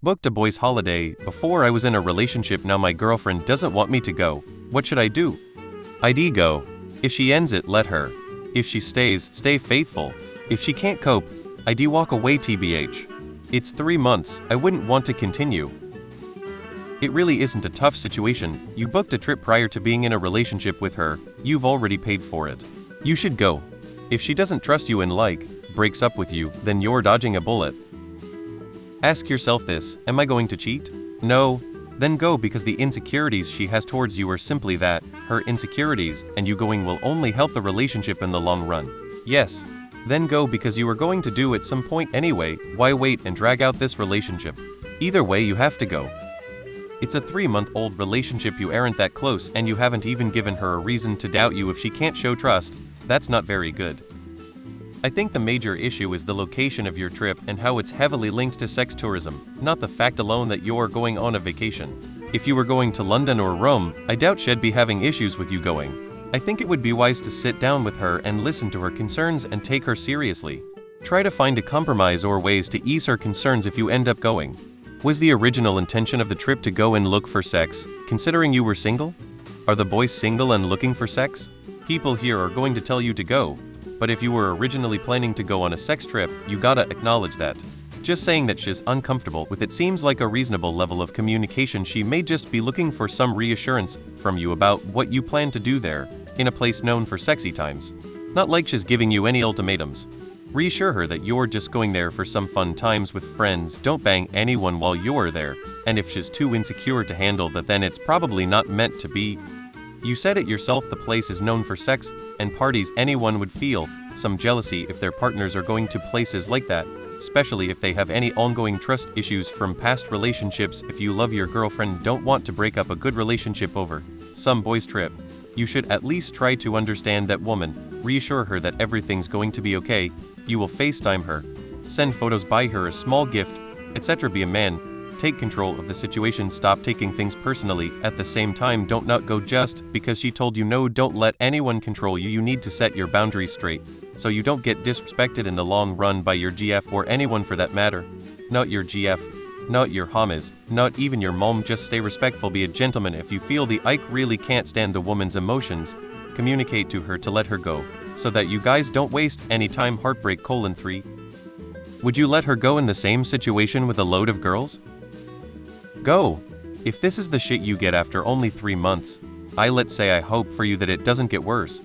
Booked a boys' holiday. Before I was in a relationship, now my girlfriend doesn't want me to go. What should I do? ID go. If she ends it, let her. If she stays, stay faithful. If she can't cope, ID walk away TBH. It's 3 months, I wouldn't want to continue. It really isn't a tough situation. You booked a trip prior to being in a relationship with her, you've already paid for it. You should go. If she doesn't trust you and breaks up with you, then you're dodging a bullet. Ask yourself this, am I going to cheat? No? Then go, because the insecurities she has towards you are simply that, her insecurities, and you going will only help the relationship in the long run. Yes. Then go, because you are going to do at some point anyway. Why wait and drag out this relationship? Either way, you have to go. It's a 3-month-old relationship, you aren't that close, and you haven't even given her a reason to doubt you. If she can't show trust, that's not very good. I think the major issue is the location of your trip and how it's heavily linked to sex tourism, not the fact alone that you're going on a vacation. If you were going to London or Rome, I doubt she'd be having issues with you going. I think it would be wise to sit down with her and listen to her concerns and take her seriously. Try to find a compromise or ways to ease her concerns if you end up going. Was the original intention of the trip to go and look for sex, considering you were single? Are the boys single and looking for sex? People here are going to tell you to go. But if you were originally planning to go on a sex trip, you gotta acknowledge that. Just saying that she's uncomfortable with it seems like a reasonable level of communication. She may just be looking for some reassurance from you about what you plan to do there, in a place known for sexy times. Not like she's giving you any ultimatums. Reassure her that you're just going there for some fun times with friends. Don't bang anyone while you're there, and if she's too insecure to handle that, then it's probably not meant to be. You said it yourself, the place is known for sex and parties. Anyone would feel some jealousy if their partners are going to places like that, especially if they have any ongoing trust issues from past relationships. If you love your girlfriend, don't want to break up a good relationship over some boys' trip, you should at least try to understand that woman, reassure her that everything's going to be okay. You will FaceTime her, send photos, buy her a small gift, etc. Be a man. Take control of the situation, stop taking things personally. At the same time, don't not go just because she told you no. Don't let anyone control you. You need to set your boundaries straight, so you don't get disrespected in the long run by your GF or anyone for that matter. Not your GF, not your homies, not even your mom. Just stay respectful, be a gentleman. If you feel the Ike really can't stand the woman's emotions, communicate to her to let her go, so that you guys don't waste any time. Heartbreak: 3. Would you let her go in the same situation with a load of girls? Go. If this is the shit you get after only 3 months, let's say I hope for you that it doesn't get worse.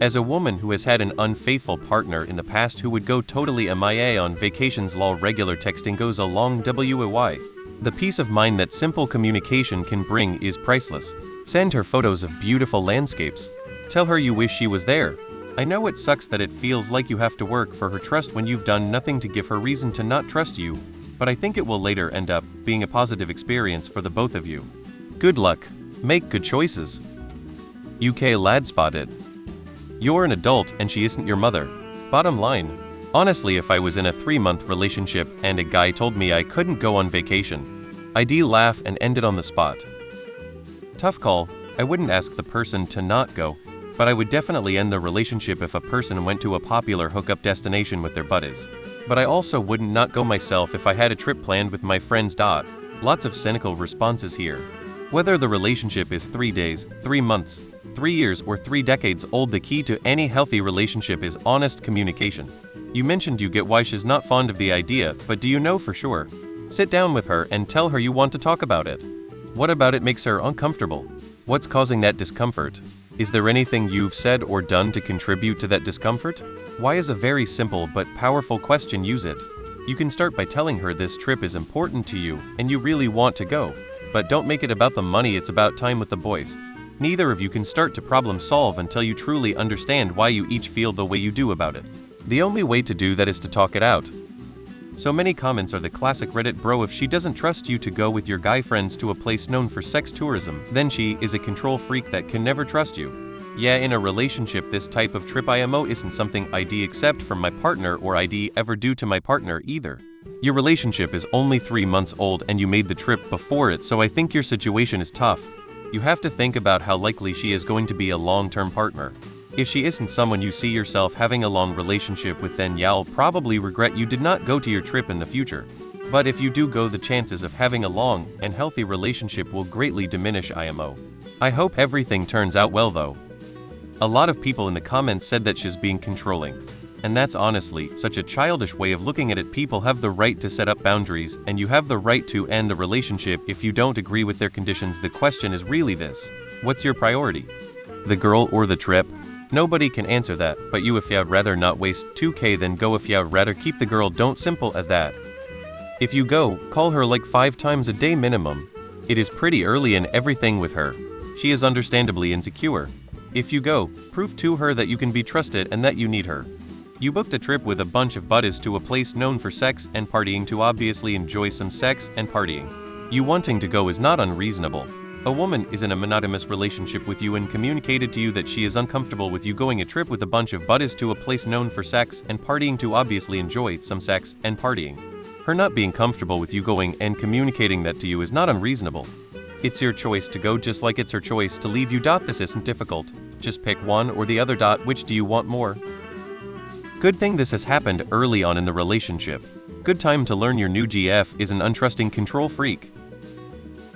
As a woman who has had an unfaithful partner in the past who would go totally MIA on vacations, regular texting goes a long way. The peace of mind that simple communication can bring is priceless. Send her photos of beautiful landscapes. Tell her you wish she was there. I know it sucks that it feels like you have to work for her trust when you've done nothing to give her reason to not trust you, but I think it will later end up being a positive experience for the both of you. Good luck. Make good choices. UK lad spotted. You're an adult and she isn't your mother. Bottom line. Honestly, if I was in a 3-month relationship and a guy told me I couldn't go on vacation, I'd laugh and end it on the spot. Tough call. I wouldn't ask the person to not go, but I would definitely end the relationship if a person went to a popular hookup destination with their buddies. But I also wouldn't not go myself if I had a trip planned with my friends. Lots of cynical responses here. Whether the relationship is 3 days, 3 months, 3 years, or 3 decades old, the key to any healthy relationship is honest communication. You mentioned you get why she's not fond of the idea, but do you know for sure? Sit down with her and tell her you want to talk about it. What about it makes her uncomfortable? What's causing that discomfort? Is there anything you've said or done to contribute to that discomfort? Why is a very simple but powerful question. Use it. You can start by telling her this trip is important to you and you really want to go, but don't make it about the money. It's about time with the boys. Neither of you can start to problem solve until you truly understand why you each feel the way you do about it. The only way to do that is to talk it out. So many comments are the classic Reddit bro, if she doesn't trust you to go with your guy friends to a place known for sex tourism, then she is a control freak that can never trust you. Yeah, in a relationship this type of trip IMO isn't something I'd accept from my partner or I'd ever do to my partner either. Your relationship is only 3 months old and you made the trip before it, so I think your situation is tough. You have to think about how likely she is going to be a long-term partner. If she isn't someone you see yourself having a long relationship with, then you'll probably regret you did not go to your trip in the future. But if you do go, the chances of having a long and healthy relationship will greatly diminish. IMO. I hope everything turns out well though. A lot of people in the comments said that she's being controlling. And that's honestly such a childish way of looking at it. People have the right to set up boundaries, and you have the right to end the relationship if you don't agree with their conditions. The question is really this: what's your priority? The girl or the trip? Nobody can answer that, but you, if you'd rather not waste 2K, then go. If you'd rather keep the girl, don't. Simple as that. If you go, call her like 5 times a day minimum. It is pretty early in everything with her. She is understandably insecure. If you go, prove to her that you can be trusted and that you need her. You booked a trip with a bunch of buddies to a place known for sex and partying to obviously enjoy some sex and partying. You wanting to go is not unreasonable. A woman is in a monogamous relationship with you and communicated to you that she is uncomfortable with you going a trip with a bunch of buddies to a place known for sex and partying to obviously enjoy some sex and partying. Her not being comfortable with you going and communicating that to you is not unreasonable. It's your choice to go, just like it's her choice to leave you. This isn't difficult. Just pick one or the other. Which do you want more? Good thing this has happened early on in the relationship. Good time to learn your new GF is an untrusting control freak.